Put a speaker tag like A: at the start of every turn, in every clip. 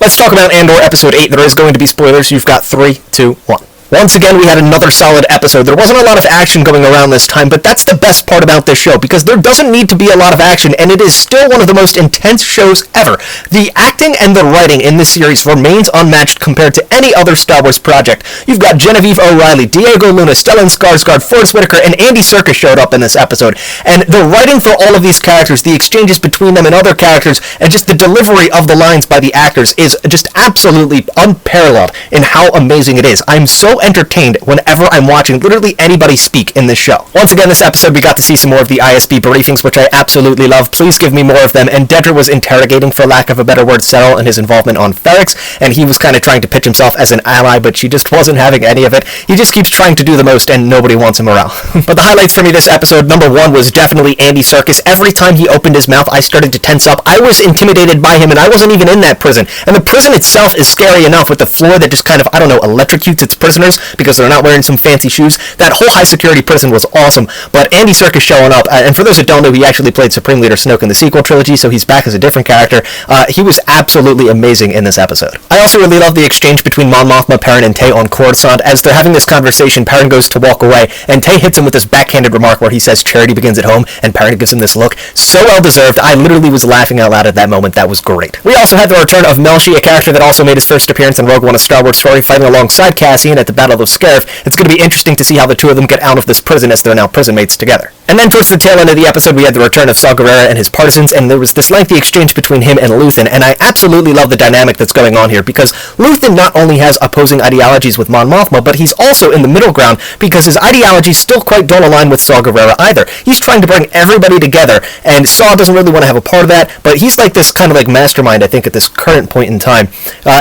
A: Let's talk about Andor Episode 8. There is going to be spoilers. You've got 3, 2, 1. Once again, we had another solid episode. There wasn't a lot of action going around this time, but that's the best part about this show, because there doesn't need to be a lot of action, and it is still one of the most intense shows ever. The acting and the writing in this series remains unmatched compared to any other Star Wars project. You've got Genevieve O'Reilly, Diego Luna, Stellan Skarsgård, Forrest Whitaker, and Andy Serkis showed up in this episode, and the writing for all of these characters, the exchanges between them and other characters, and just the delivery of the lines by the actors is just absolutely unparalleled in how amazing it is. I'm so entertained whenever I'm watching literally anybody speak in this show. Once again, this episode we got to see some more of the ISB briefings, which I absolutely love. Please give me more of them. And Dedra was interrogating, for lack of a better word, Settle and his involvement on Ferrix, and he was kind of trying to pitch himself as an ally, but she just wasn't having any of it. He just keeps trying to do the most, and nobody wants him around. But the highlights for me this episode, number 1 was definitely Andy Serkis. Every time he opened his mouth, I started to tense up. I was intimidated by him, and I wasn't even in that prison. And the prison itself is scary enough, with the floor that just kind of, electrocutes its prisoners because they're not wearing some fancy shoes. That whole high security prison was awesome, but Andy Serkis showing up, and for those that don't know, he actually played Supreme Leader Snoke in the sequel trilogy, so he's back as a different character. He was absolutely amazing in this episode. I also really love the exchange between Mon Mothma, Perrin, and Tay on Coruscant. As they're having this conversation, Perrin goes to walk away, and Tay hits him with this backhanded remark where he says charity begins at home, and Perrin gives him this look. So well deserved. I literally was laughing out loud at that moment. That was great. We also had the return of Melshi, a character that also made his first appearance in Rogue One: A Star Wars Story, fighting alongside Cassian at the Battle of Scarif. It's going to be interesting to see how the two of them get out of this prison, as they're now prison mates together. And then towards the tail end of the episode, we had the return of Saw Gerrera and his partisans, and there was this lengthy exchange between him and Luthen, and I absolutely love the dynamic that's going on here, because Luthen not only has opposing ideologies with Mon Mothma, but he's also in the middle ground, because his ideologies still quite don't align with Saw Gerrera either. He's trying to bring everybody together, and Saw doesn't really want to have a part of that, but he's like this kind of like mastermind, I think, at this current point in time.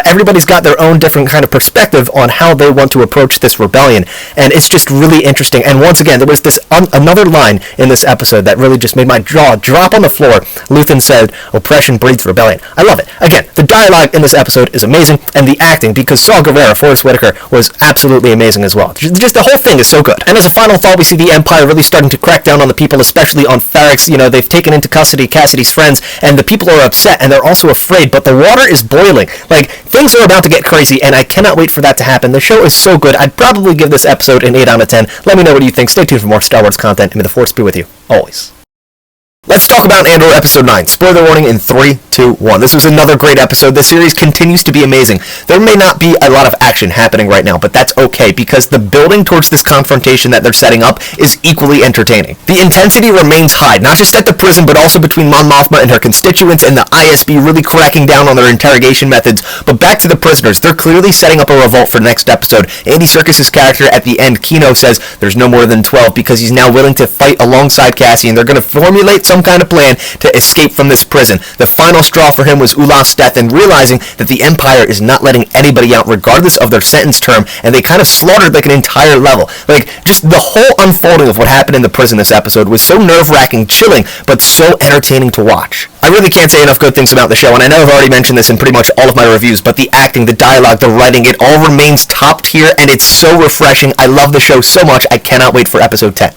A: Everybody's got their own different kind of perspective on how they want to approach this rebellion, and it's just really interesting. And once again, there was this another line in this episode that really just made my jaw drop on the floor. Luthen said, "Oppression breeds rebellion." I love it. Again, the dialogue in this episode is amazing, and the acting, because Saw Gerrera, Forrest Whitaker, was absolutely amazing as well. Just the whole thing is so good. And as a final thought, we see the Empire really starting to crack down on the people, especially on Ferrix. They've taken into custody Cassidy's friends, and the people are upset, and they're also afraid, but the water is boiling. Things are about to get crazy, and I cannot wait for that to happen. The show is so good. I'd probably give this episode an 8 out of 10. Let me know what you think. Stay tuned for more Star Wars content, and may the Force be with you, always. Let's talk about Andor Episode 9. Spoiler warning in 3, 2, 1. This was another great episode. This series continues to be amazing. There may not be a lot of action happening right now, but that's okay, because the building towards this confrontation that they're setting up is equally entertaining. The intensity remains high, not just at the prison, but also between Mon Mothma and her constituents, and the ISB really cracking down on their interrogation methods. But back to the prisoners. They're clearly setting up a revolt for next episode. Andy Serkis' character at the end, Kino, says there's no more than 12, because he's now willing to fight alongside Cassian. They're going to formulate some kind of plan to escape from this prison. The final straw for him was Ulaf's death, and realizing that the Empire is not letting anybody out regardless of their sentence term, and they kind of slaughtered an entire level. Just the whole unfolding of what happened in the prison this episode was so nerve-wracking, chilling, but so entertaining to watch. I really can't say enough good things about the show, and I know I've already mentioned this in pretty much all of my reviews, but the acting, the dialogue, the writing, it all remains top tier, and it's so refreshing. I love the show so much. I cannot wait for episode 10.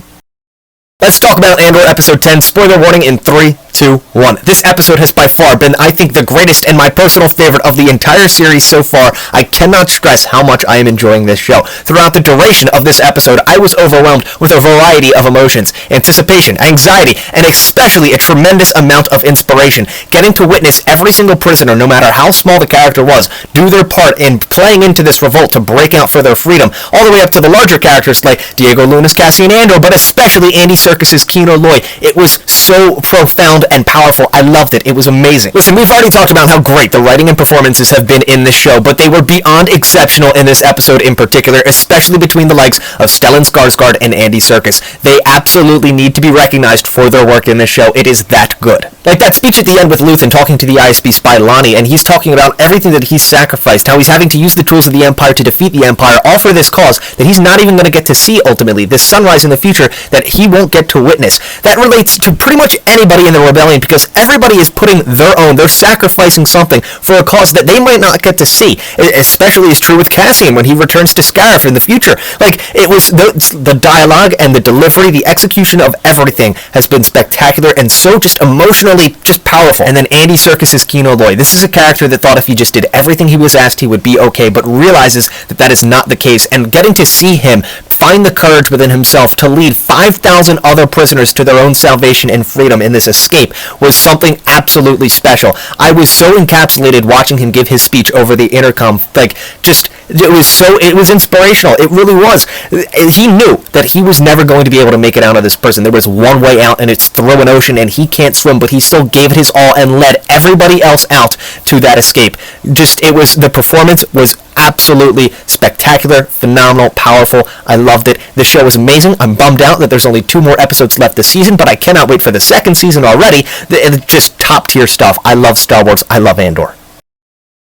A: Let's talk about Andor Episode 10. Spoiler warning in 3, 2, 1. This episode has by far been, I think, the greatest and my personal favorite of the entire series so far. I cannot stress how much I am enjoying this show. Throughout the duration of this episode, I was overwhelmed with a variety of emotions: anticipation, anxiety, and especially a tremendous amount of inspiration. Getting to witness every single prisoner, no matter how small the character was, do their part in playing into this revolt to break out for their freedom, all the way up to the larger characters like Diego Luna's Cassian Andor, but especially Andy Serkis' Kino Loy. It was so profound and powerful. I loved it. It was amazing. Listen, we've already talked about how great the writing and performances have been in this show, but they were beyond exceptional in this episode in particular, especially between the likes of Stellan Skarsgård and Andy Serkis. They absolutely need to be recognized for their work in this show. It is that good. Like that speech at the end with Luthen talking to the ISB spy Lonnie, and he's talking about everything that he's sacrificed, how he's having to use the tools of the Empire to defeat the Empire, all for this cause that he's not even going to get to see ultimately, this sunrise in the future that he won't get to witness. That relates to pretty much anybody in the rebellion, because everybody is putting their own, they're sacrificing something for a cause that they might not get to see. Especially is true with Cassian when he returns to Scarif in the future. Like, it was the dialogue and the delivery, the execution of everything has been spectacular and so just emotionally just powerful. And then Andy Serkis's Kino Loy. This is a character that thought if he just did everything he was asked, he would be okay, but realizes that that is not the case. And getting to see him find the courage within himself to lead 5,000 other prisoners to their own salvation and freedom in this escape was something absolutely special. I was so encapsulated watching him give his speech over the intercom. Like, just, it was inspirational. It really was. He knew that he was never going to be able to make it out of this prison. There was one way out, and it's through an ocean, and he can't swim, but he still gave it his all and led everybody else out to that escape. The performance was absolutely spectacular, phenomenal, powerful. I loved it. The show was amazing. I'm bummed out that there's only 2 more episodes left this season, but I cannot wait for the second season already. Just top tier stuff. I love Star Wars. I love Andor.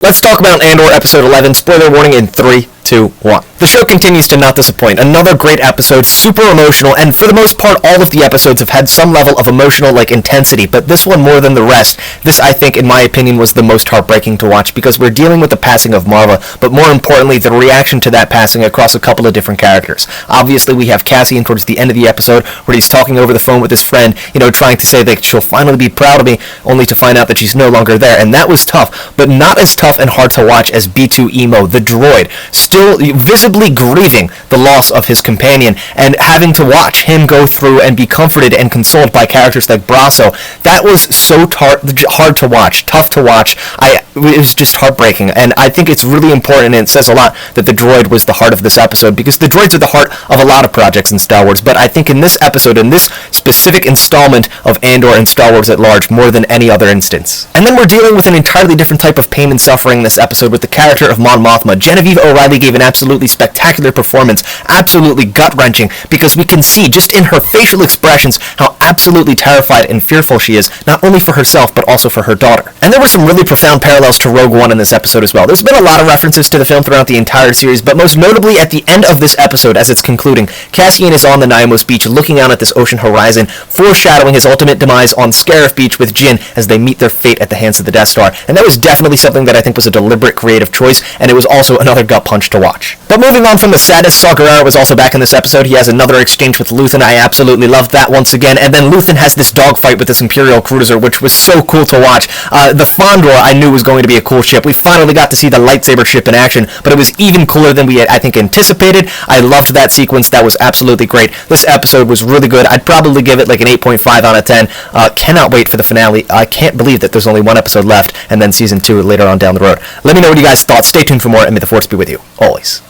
A: Let's talk about Andor Episode 11. Spoiler warning in 3, 2, 1. The show continues to not disappoint. Another great episode, super emotional, and for the most part, all of the episodes have had some level of emotional, intensity, but this one more than the rest. This, I think, in my opinion, was the most heartbreaking to watch, because we're dealing with the passing of Marva, but more importantly, the reaction to that passing across a couple of different characters. Obviously, we have Cassian towards the end of the episode, where he's talking over the phone with his friend, trying to say that she'll finally be proud of me, only to find out that she's no longer there, and that was tough, but not as tough and hard to watch as B2 Emo, the droid, still visibly grieving the loss of his companion, and having to watch him go through and be comforted and consoled by characters like Brasso. That was so hard to watch, tough to watch. It was just heartbreaking, and I think it's really important, and it says a lot that the droid was the heart of this episode, because the droids are the heart of a lot of projects in Star Wars, but I think in this episode, in this specific installment of Andor and Star Wars at large, more than any other instance. And then we're dealing with an entirely different type of pain and suffering in this episode with the character of Mon Mothma. Genevieve O'Reilly gave an absolutely spectacular performance, absolutely gut-wrenching, because we can see just in her facial expressions how absolutely terrified and fearful she is, not only for herself, but also for her daughter. And there were some really profound parallels to Rogue One in this episode as well. There's been a lot of references to the film throughout the entire series, but most notably at the end of this episode, as it's concluding, Cassian is on the Naimos beach looking out at this ocean horizon, foreshadowing his ultimate demise on Scarif Beach with Jyn as they meet their fate at the hands of the Death Star. And that was definitely something that I think was a deliberate creative choice, and it was also another gut punch to watch. But moving on from the saddest, Saw Gerrera was also back in this episode. He has another exchange with Luthen. I absolutely loved that once again. And then Luthen has this dogfight with this Imperial cruiser, which was so cool to watch. The Fondor I knew was going to be a cool ship. We finally got to see the lightsaber ship in action, but it was even cooler than we had, I think, anticipated. I loved that sequence. That was absolutely great. This episode was really good. I'd probably give it like an 8.5 out of 10. Cannot wait for the finale. I can't believe that there's only one episode left, and then season 2 later on down the road. Let me know what you guys thought. Stay tuned for more, and may the Force be with you, always.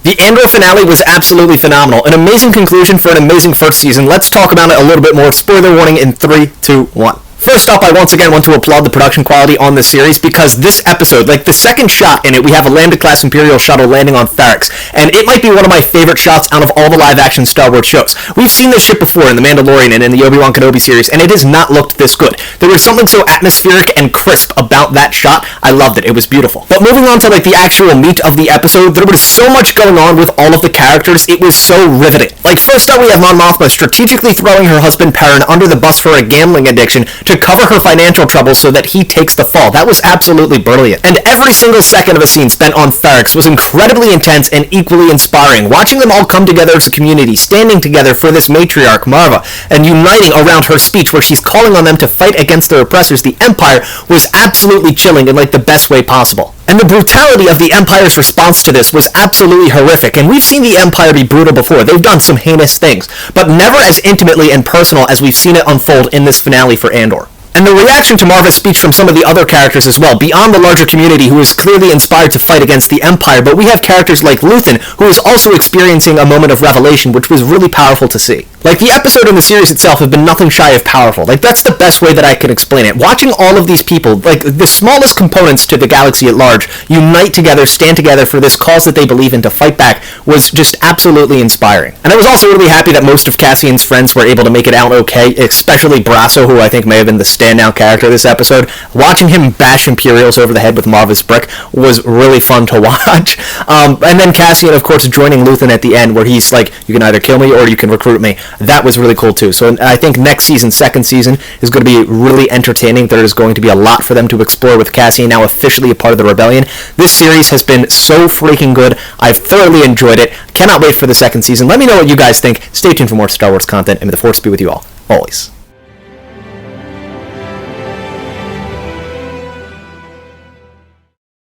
A: The Andor finale was absolutely phenomenal. An amazing conclusion for an amazing first season. Let's talk about it a little bit more. Spoiler warning in 3, 2, 1. First up, I once again want to applaud the production quality on this series, because this episode, the second shot in it, we have a Lambda-class Imperial shuttle landing on Ferrix, and it might be one of my favorite shots out of all the live-action Star Wars shows. We've seen this ship before in The Mandalorian and in the Obi-Wan Kenobi series, and it has not looked this good. There was something so atmospheric and crisp about that shot. I loved it. It was beautiful. But moving on to the actual meat of the episode, there was so much going on with all of the characters. It was so riveting. First up, we have Mon Mothma strategically throwing her husband Perrin under the bus for a gambling addiction to cover her financial troubles so that he takes the fall. That was absolutely brilliant. And every single second of a scene spent on Ferrix was incredibly intense and equally inspiring. Watching them all come together as a community, standing together for this matriarch, Marva, and uniting around her speech where she's calling on them to fight against their oppressors, the Empire, was absolutely chilling in the best way possible. And the brutality of the Empire's response to this was absolutely horrific, and we've seen the Empire be brutal before. They've done some heinous things, but never as intimately and personal as we've seen it unfold in this finale for Andor. And the reaction to Marva's speech from some of the other characters as well, beyond the larger community who is clearly inspired to fight against the Empire, but we have characters like Luthen, who is also experiencing a moment of revelation, which was really powerful to see. The episode and the series itself have been nothing shy of powerful. That's the best way that I could explain it. Watching all of these people, the smallest components to the galaxy at large, unite together, stand together for this cause that they believe in to fight back, was just absolutely inspiring. And I was also really happy that most of Cassian's friends were able to make it out okay, especially Brasso, who I think may have been the standout character this episode. Watching him bash Imperials over the head with Marvis Brick was really fun to watch. And then Cassian, of course, joining Luthen at the end, where he's like, you can either kill me or you can recruit me. That was really cool too. So I think next season, second season, is going to be really entertaining. There is going to be a lot for them to explore with Cassian now officially a part of the rebellion. This series has been so freaking good. I've thoroughly enjoyed it. Cannot wait for the second season. Let me know what you guys think. Stay tuned for more Star Wars content, and may the Force be with you all, always.